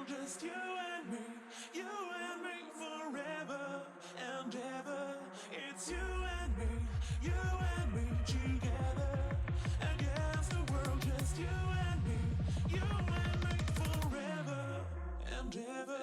world, just you and me forever and ever. It's you and me together against the world, just you and me forever and ever.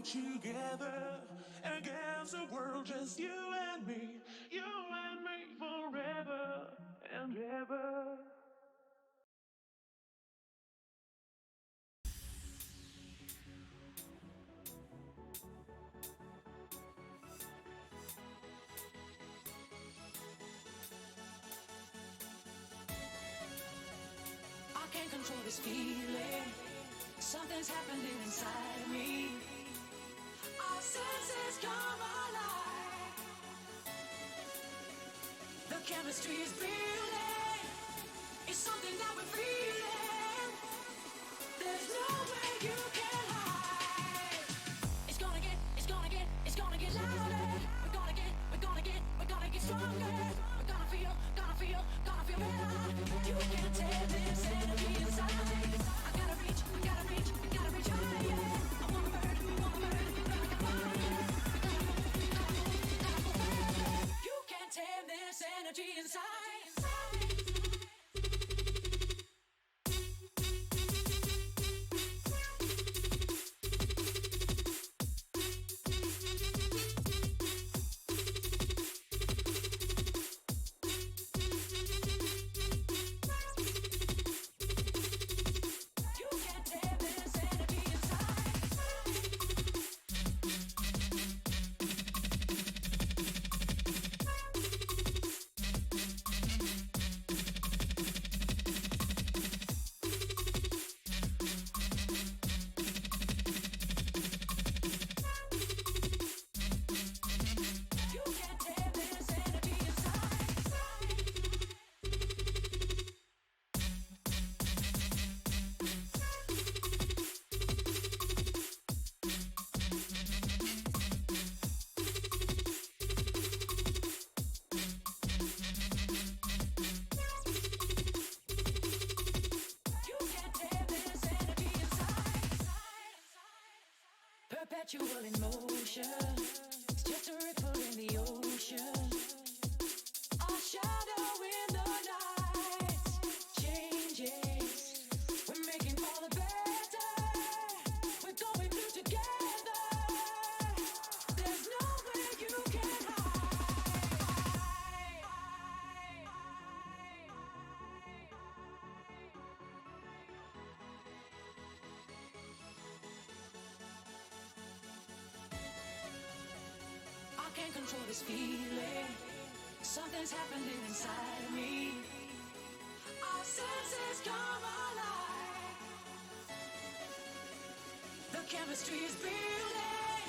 Together against the world, just you and me forever and ever. I can't control this feeling. Something's happening inside of me. Our senses come alive. The chemistry is building. It's something that we're feeling. There's no way you can hide. It's gonna get louder. We're gonna get stronger. We're gonna feel better. You can't tell this energy inside. I gotta reach higher. I wanna burn like a fire. You can't tame this energy inside. Perpetual in motion, it's just a ripple in the ocean. Our shadow in the night changes. We're making for the better. We're going through together. There's no way you can hide. I can't control this feeling. Something's happening inside of me. Our senses come alive. The chemistry is building.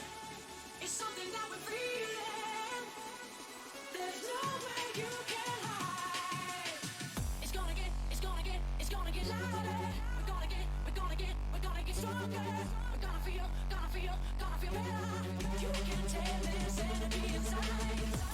It's something that we're feeling. There's no way you can hide. It's gonna get louder. We're gonna get stronger. We're gonna feel better. You can tame this energy inside.